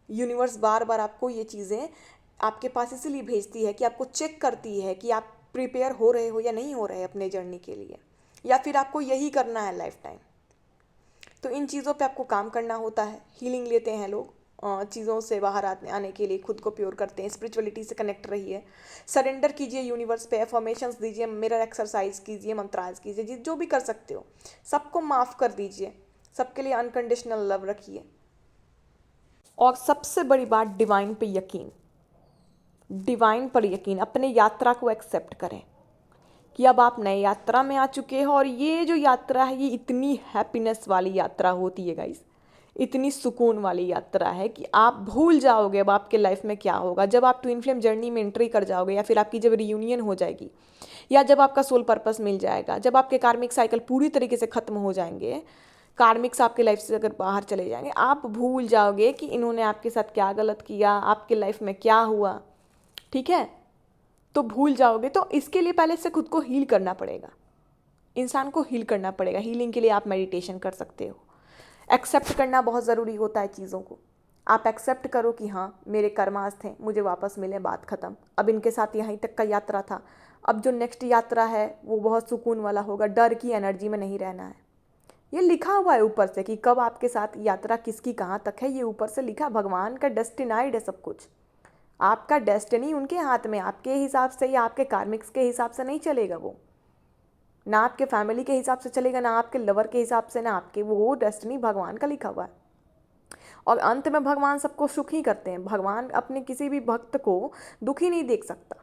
यूनिवर्स बार बार आपको ये चीज़ें आपके पास इसलिए भेजती है कि आपको चेक करती है कि आप प्रिपेयर हो रहे हो या नहीं हो रहे अपने जर्नी के लिए, या फिर आपको यही करना है लाइफ टाइम। तो इन चीज़ों पे आपको काम करना होता है। हीलिंग लेते हैं लोग, चीज़ों से बाहर आने के लिए खुद को प्योर करते हैं, स्पिरिचुअलिटी से कनेक्ट रहिए, सरेंडर कीजिए यूनिवर्स पे, एफर्मेशंस दीजिए, मिरर एक्सरसाइज कीजिए, मंत्राज कीजिए, जो भी कर सकते हो। सबको माफ़ कर दीजिए, सबके लिए अनकंडीशनल लव रखिए। और सबसे बड़ी बात, डिवाइन पे यकीन, डिवाइन पर यकीन, अपने यात्रा को एक्सेप्ट करें कि अब आप नए यात्रा में आ चुके हो और ये जो यात्रा है ये इतनी हैप्पीनेस वाली यात्रा होती है गाइस, इतनी सुकून वाली यात्रा है कि आप भूल जाओगे अब आपके लाइफ में क्या होगा। जब आप ट्विन फ्लेम जर्नी में एंट्री कर जाओगे, या फिर आपकी जब रियूनियन हो जाएगी, या जब आपका सोल पर्पस मिल जाएगा, जब आपके कार्मिक साइकिल पूरी तरीके से ख़त्म हो जाएंगे, कार्मिक्स आपके लाइफ से अगर बाहर चले जाएंगे, आप भूल जाओगे कि इन्होंने आपके साथ क्या गलत किया, आपके लाइफ में क्या हुआ। ठीक है, तो भूल जाओगे। तो इसके लिए पहले से खुद को हील करना पड़ेगा, इंसान को हील करना पड़ेगा। हीलिंग के लिए आप मेडिटेशन कर सकते हो। एक्सेप्ट करना बहुत ज़रूरी होता है चीज़ों को। आप एक्सेप्ट करो कि हाँ, मेरे कर्मास थे, मुझे वापस मिले, बात ख़त्म। अब इनके साथ यहीं तक का यात्रा था, अब जो नेक्स्ट यात्रा है वो बहुत सुकून वाला होगा। डर की एनर्जी में नहीं रहना है। ये लिखा हुआ है ऊपर से कि कब आपके साथ यात्रा किसकी कहाँ तक है, ये ऊपर से लिखा। भगवान का डेस्टिनाइड है सब कुछ। आपका डेस्टिनी उनके हाथ में, आपके हिसाब से या आपके कार्मिक्स के हिसाब से नहीं चलेगा वो, ना आपके फैमिली के हिसाब से चलेगा, ना आपके लवर के हिसाब से, ना आपके, वो डेस्टिनी भगवान का लिखा हुआ है। और अंत में भगवान सबको सुख ही करते हैं। भगवान अपने किसी भी भक्त को दुखी नहीं देख सकता।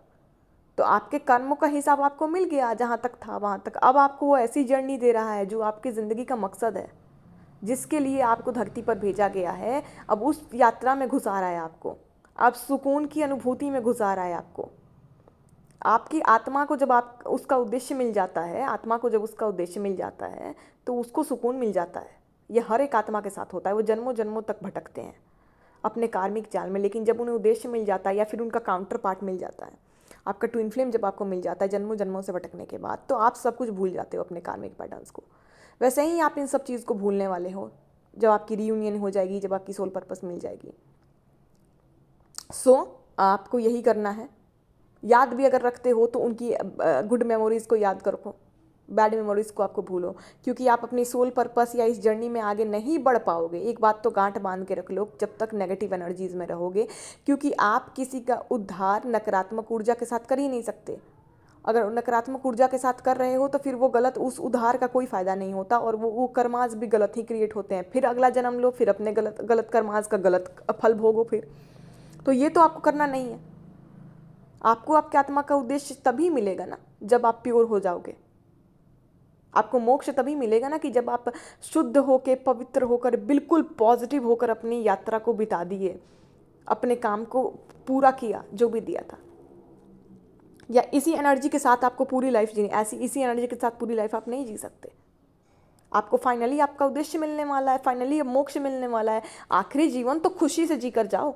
तो आपके कर्मों का हिसाब आपको मिल गया, जहाँ तक था वहाँ तक। अब आपको वो ऐसी जर्नी दे रहा है जो आपकी ज़िंदगी का मकसद है, जिसके लिए आपको धरती पर भेजा गया है। अब उस यात्रा में घुसा रहा है आपको, अब सुकून की अनुभूति में घुसा रहा है आपको। आपकी आत्मा को जब आप उसका उद्देश्य मिल जाता है, आत्मा को जब उसका उद्देश्य मिल जाता है तो उसको सुकून मिल जाता है। यह हर एक आत्मा के साथ होता है। वो जन्मों जन्मों तक भटकते हैं अपने कार्मिक जाल में, लेकिन जब उन्हें उद्देश्य मिल जाता है या फिर उनका काउंटर पार्ट मिल जाता है, आपका ट्विन फ्लेम जब आपको मिल जाता है जन्मों जन्मों से भटकने के बाद, तो आप सब कुछ भूल जाते हो अपने कार्मिक पैटर्न्स को। वैसे ही आप इन सब चीज़ को भूलने वाले हो जब आपकी रीयूनियन हो जाएगी, जब आपकी सोल पर्पस मिल जाएगी। आपको यही करना है। याद भी अगर रखते हो तो उनकी गुड मेमोरीज़ को याद करो, बैड मेमोरीज़ को आपको भूलो, क्योंकि आप अपनी सोल पर्पस या इस जर्नी में आगे नहीं बढ़ पाओगे। एक बात तो गांठ बांध के रख लो, जब तक नेगेटिव एनर्जीज़ में रहोगे, क्योंकि आप किसी का उद्धार नकारात्मक ऊर्जा के साथ कर ही नहीं सकते। अगर नकारात्मक ऊर्जा के साथ कर रहे हो तो फिर वो गलत, उस उद्धार का कोई फ़ायदा नहीं होता, और वो कर्मास भी गलत ही क्रिएट होते हैं। फिर अगला जन्म लो, फिर अपने गलत गलत कर्मास का गलत फल भोगो फिर। तो ये तो आपको करना नहीं है। आपको आपके आत्मा का उद्देश्य तभी मिलेगा ना जब आप प्योर हो जाओगे। आपको मोक्ष तभी मिलेगा ना कि जब आप शुद्ध होकर, पवित्र होकर, बिल्कुल पॉजिटिव होकर अपनी यात्रा को बिता दिए, अपने काम को पूरा किया जो भी दिया था। या इसी एनर्जी के साथ आपको पूरी लाइफ जीनी, ऐसी इसी एनर्जी के साथ पूरी लाइफ आप नहीं जी सकते। आपको फाइनली आपका उद्देश्य मिलने वाला है, फाइनली मोक्ष मिलने वाला है। आखिरी जीवन तो खुशी से जी कर जाओ।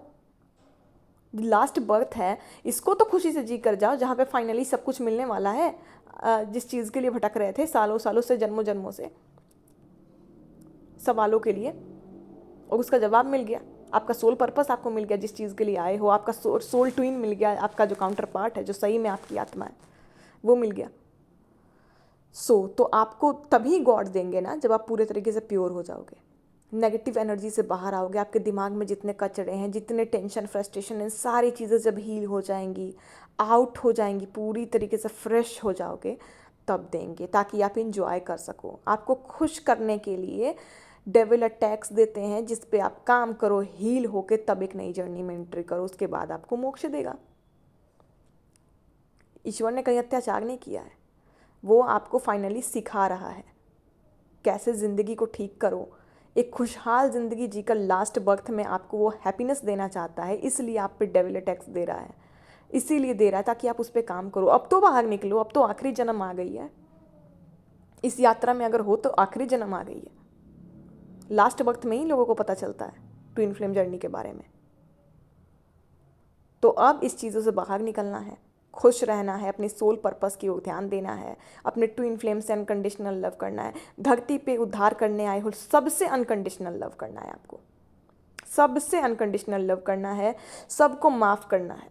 लास्ट बर्थ है, इसको तो खुशी से जी कर जाओ, जहाँ पे फाइनली सब कुछ मिलने वाला है। जिस चीज़ के लिए भटक रहे थे सालों सालों से, जन्मों जन्मों से, सवालों के लिए, और उसका जवाब मिल गया। आपका सोल पर्पस आपको मिल गया, जिस चीज़ के लिए आए हो। आपका सोल ट्विन मिल गया, आपका जो काउंटर पार्ट है, जो सही में आपकी आत्मा है, वो मिल गया। तो आपको तभी गॉड देंगे ना जब आप पूरे तरीके से प्योर हो जाओगे, नेगेटिव एनर्जी से बाहर आओगे। आपके दिमाग में जितने कचड़े हैं, जितने टेंशन, फ्रस्ट्रेशन हैं, सारी चीज़ें जब हील हो जाएंगी, आउट हो जाएंगी, पूरी तरीके से फ्रेश हो जाओगे, तब देंगे, ताकि आप इंजॉय कर सको। आपको खुश करने के लिए डेविल अटैक्स देते हैं, जिस पे आप काम करो, हील होके तब एक नई जर्नी में एंट्री करो, उसके बाद आपको मोक्ष देगा। ईश्वर ने कहीं अत्याचार नहीं किया है, वो आपको फाइनली सिखा रहा है कैसे ज़िंदगी को ठीक करो। एक खुशहाल ज़िंदगी जीकर लास्ट बर्थ में आपको वो हैप्पीनेस देना चाहता है, इसलिए आप पे डेविल अटैक्स दे रहा है। इसीलिए दे रहा है ताकि आप उस पर काम करो। अब तो बाहर निकलो, अब तो आखिरी जन्म आ गई है। इस यात्रा में अगर हो तो आखिरी जन्म आ गई है। लास्ट वक्त में ही लोगों को पता चलता है ट्विन फ्लेम जर्नी के बारे में। तो अब इस चीज़ों से बाहर निकलना है, खुश रहना है, अपने सोल पर्पस की ओर ध्यान देना है, अपने ट्विन फ्लेम से अनकंडीशनल लव करना है। धरती पे उद्धार करने आए हो, सबसे अनकंडीशनल लव करना है आपको, सबसे अनकंडीशनल लव करना है, सबको माफ़ करना है,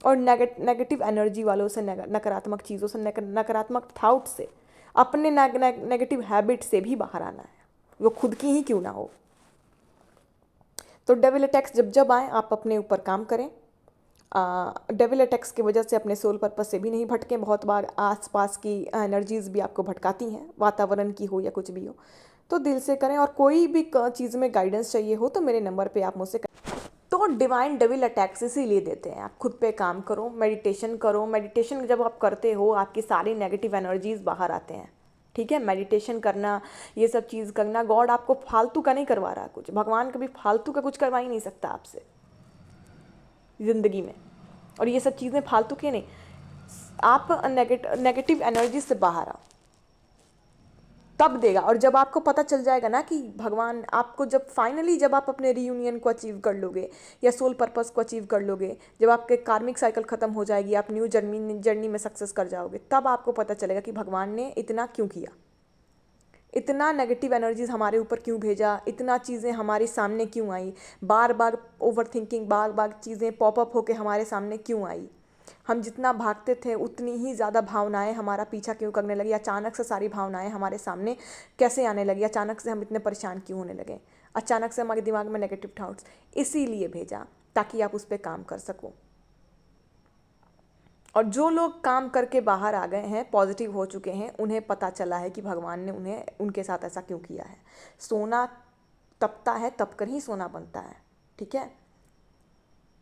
और नेगेटिव एनर्जी वालों से, नकारात्मक चीज़ों से, नकारात्मक थाउट से, अपने नेगेटिव हैबिट से भी बाहर आना है, वो खुद की ही क्यों ना हो। तो डेविल अटैक्स जब जब आए, आप अपने ऊपर काम करें। डेविल अटैक्स की वजह से अपने सोल पर्पस से भी नहीं भटकें। बहुत बार आसपास की एनर्जीज़ भी आपको भटकाती हैं, वातावरण की हो या कुछ भी हो। तो दिल से करें। और कोई भी चीज़ में गाइडेंस चाहिए हो तो मेरे नंबर पे आप मुझसे तो डिवाइन डेविल अटैक्स इसीलिए देते हैं। आप खुद पे काम करो, मेडिटेशन करो। मेडिटेशन जब आप करते हो आपकी सारी नेगेटिव एनर्जीज बाहर आते हैं, ठीक है। मेडिटेशन करना, ये सब चीज़ करना, गॉड आपको फालतू का नहीं करवा रहा कुछ। भगवान कभी फालतू का कुछ करवा ही नहीं सकता आपसे ज़िंदगी में। और ये सब चीज़ें फालतू के नहीं, आप नेगेटिव एनर्जी से बाहर आओ तब देगा। और जब आपको पता चल जाएगा ना कि भगवान आपको, जब फाइनली जब आप अपने रीयूनियन को अचीव कर लोगे या सोल पर्पस को अचीव कर लोगे, जब आपके कार्मिक साइकिल ख़त्म हो जाएगी, आप न्यू जर्नी में सक्सेस कर जाओगे, तब आपको पता चलेगा कि भगवान ने इतना क्यों किया, इतना नेगेटिव एनर्जीज हमारे ऊपर क्यों भेजा, इतना चीज़ें हमारे सामने क्यों आई, बार बार ओवर थिंकिंग, बार बार चीज़ें पॉपअप होके हमारे सामने क्यों आई। हम जितना भागते थे उतनी ही ज़्यादा भावनाएं हमारा पीछा क्यों करने लगी, अचानक से सारी भावनाएं हमारे सामने कैसे आने लगी, अचानक से हम इतने परेशान क्यों होने लगे, अचानक से हमारे दिमाग में नेगेटिव थॉट्स। इसीलिए भेजा ताकि आप उस पर काम कर सको। और जो लोग काम करके बाहर आ गए हैं, पॉजिटिव हो चुके हैं, उन्हें पता चला है कि भगवान ने उन्हें उनके साथ ऐसा क्यों किया है। सोना तपता है, तप कर ही सोना बनता है, ठीक है,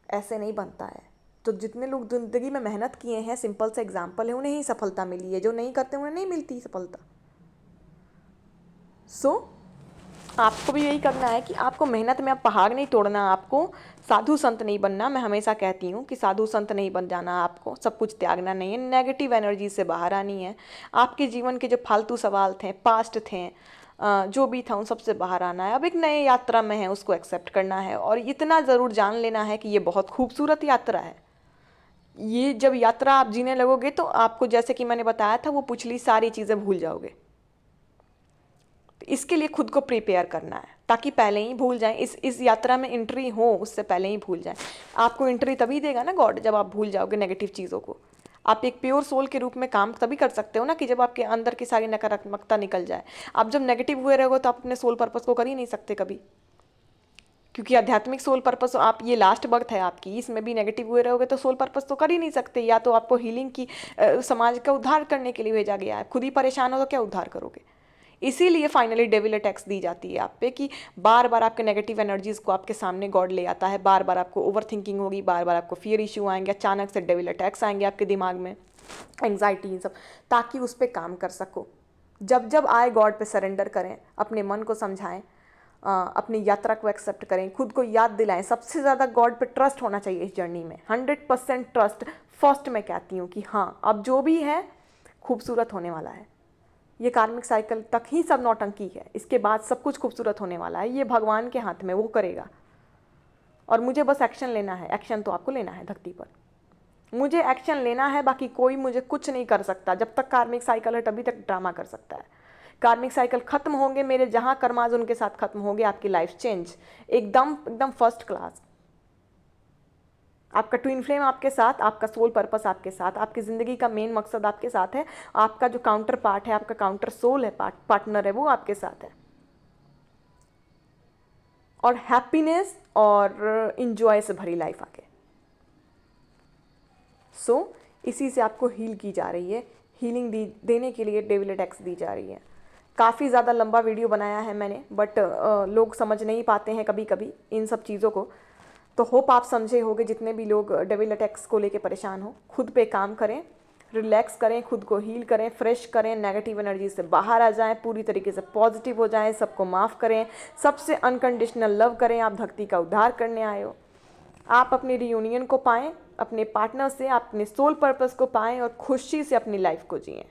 ऐसे नहीं बनता है। तो जितने लोग ज़िंदगी में मेहनत किए हैं, सिंपल सा एग्जाम्पल है, उन्हें ही सफलता मिली है। जो नहीं करते उन्हें नहीं मिलती सफलता। सो आपको भी यही करना है कि आपको मेहनत में आप पहाड़ नहीं तोड़ना, आपको साधु संत नहीं बनना। मैं हमेशा कहती हूँ कि साधु संत नहीं बन जाना, आपको सब कुछ त्यागना नहीं है, नेगेटिव एनर्जी से बाहर आनी है। आपके जीवन के जो फालतू सवाल थे, पास्ट थे, जो भी था, उन सबसे बाहर आना है। अब एक नए यात्रा में है, उसको एक्सेप्ट करना है। और इतना ज़रूर जान लेना है कि ये बहुत खूबसूरत यात्रा है। ये जब यात्रा आप जीने लगोगे तो आपको, जैसे कि मैंने बताया था, वो पिछली सारी चीज़ें भूल जाओगे। इसके लिए खुद को प्रिपेयर करना है ताकि पहले ही भूल जाएं। इस यात्रा में एंट्री हो उससे पहले ही भूल जाएं। आपको एंट्री तभी देगा ना गॉड, जब आप भूल जाओगे नेगेटिव चीज़ों को। आप एक प्योर सोल के रूप में काम तभी कर सकते हो ना कि जब आपके अंदर की सारी नकारात्मकता निकल जाए। आप जब नेगेटिव हुए रहोगे तो आप अपने सोल पर्पस को कर ही नहीं सकते कभी, क्योंकि आध्यात्मिक सोल पर्पस, आप ये लास्ट बर्थ है आपकी, इसमें भी नेगेटिव हुए रहोगे तो सोल पर्पस तो कर ही नहीं सकते। या तो आपको हीलिंग की, समाज का उद्धार करने के लिए भेजा गया है, खुद ही परेशान हो तो क्या उद्धार करोगे। इसीलिए फाइनली डेविल अटैक्स दी जाती है आप पे कि बार बार आपके नेगेटिव एनर्जीज को आपके सामने गॉड ले आता है, बार बार आपको ओवर थिंकिंग होगी, बार बार आपको फियर इशू आएंगे, अचानक से डेविल अटैक्स आएंगे आपके दिमाग में, एंग्जाइटी, सब, ताकि उस पर काम कर सको। जब जब आए गॉड पे सरेंडर करें, अपने मन को समझाएं, अपनी यात्रा को एक्सेप्ट करें, खुद को याद दिलाएं। सबसे ज़्यादा गॉड पे ट्रस्ट होना चाहिए इस जर्नी में, 100% ट्रस्ट फर्स्ट मैं कहती हूँ कि हाँ, अब जो भी है खूबसूरत होने वाला है। ये कार्मिक साइकिल तक ही सब नौटंकी है, इसके बाद सब कुछ खूबसूरत होने वाला है। ये भगवान के हाथ में, वो करेगा। और मुझे बस एक्शन लेना है। एक्शन तो आपको लेना है धरती पर, मुझे एक्शन लेना है, बाकी कोई मुझे कुछ नहीं कर सकता। जब तक कार्मिक साइकिल है तभी तक ड्रामा कर सकता है। कार्मिक साइकिल खत्म होंगे मेरे, जहाँ कर्माज उनके साथ खत्म होंगे, आपकी लाइफ चेंज एकदम एकदम फर्स्ट क्लास। आपका ट्विन फ्लेम आपके साथ, आपका सोल पर्पस आपके साथ, आपकी ज़िंदगी का मेन मकसद आपके साथ है, आपका जो काउंटर पार्ट है, आपका काउंटर सोल है, पार्टनर है, वो आपके साथ है। और हैप्पीनेस और इंजॉय से भरी लाइफ आगे। सो इसी से आपको हील की जा रही है, हीलिंग देने के लिए डेविल अटैक्स दी जा रही है। काफ़ी ज़्यादा लंबा वीडियो बनाया है मैंने, बट लोग समझ नहीं पाते हैं कभी कभी इन सब चीज़ों को। तो होप आप समझे होंगे, जितने भी लोग डेविल अटैक्स को लेके परेशान हो। खुद पे काम करें, रिलैक्स करें, खुद को हील करें, फ्रेश करें, नेगेटिव एनर्जी से बाहर आ जाएं, पूरी तरीके से पॉजिटिव हो जाएं, सबको माफ़ करें, सबसे अनकंडीशनल लव करें। आप धरती का उद्धार करने आए हो। आप अपनी रियूनियन को पाएं अपने पार्टनर से, अपने सोल पर्पस को पाएं और खुशी से अपनी लाइफ को जिएं।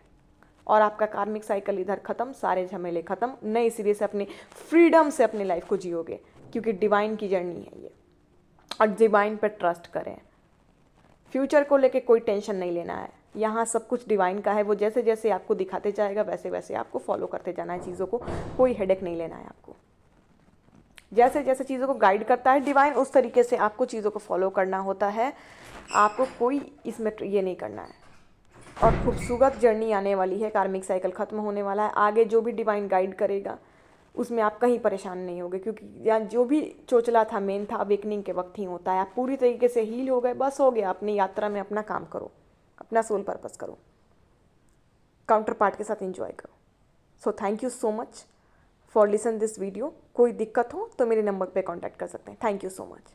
और आपका कार्मिक साइकिल इधर ख़त्म, सारे झमेले ख़त्म, नए सिरे से अपनी फ्रीडम से अपनी लाइफ को जियोगे, क्योंकि डिवाइन की जर्नी है ये। और डिवाइन पर ट्रस्ट करें। फ्यूचर को लेके कोई टेंशन नहीं लेना है, यहाँ सब कुछ डिवाइन का है। वो जैसे जैसे आपको दिखाते जाएगा वैसे वैसे आपको फॉलो करते जाना है चीज़ों को, कोई हेडेक नहीं लेना है आपको। जैसे जैसे चीज़ों को गाइड करता है डिवाइन, उस तरीके से आपको चीज़ों को फॉलो करना होता है। आपको कोई इसमें ये नहीं करना है। और खूबसूरत जर्नी आने वाली है, कार्मिक साइकिल ख़त्म होने वाला है। आगे जो भी डिवाइन गाइड करेगा उसमें आप कहीं परेशान नहीं होगे, क्योंकि यहाँ जो भी चोचला था, मेन था, अवेकनिंग के वक्त ही होता है। आप पूरी तरीके से हील हो गए, बस हो गया। अपनी यात्रा में अपना काम करो, अपना सोल पर्पस करो, काउंटर पार्ट के साथ एंजॉय करो। So thank you so much for listen this video. कोई दिक्कत हो तो मेरे नंबर पे कांटेक्ट कर सकते हैं। Thank you so much.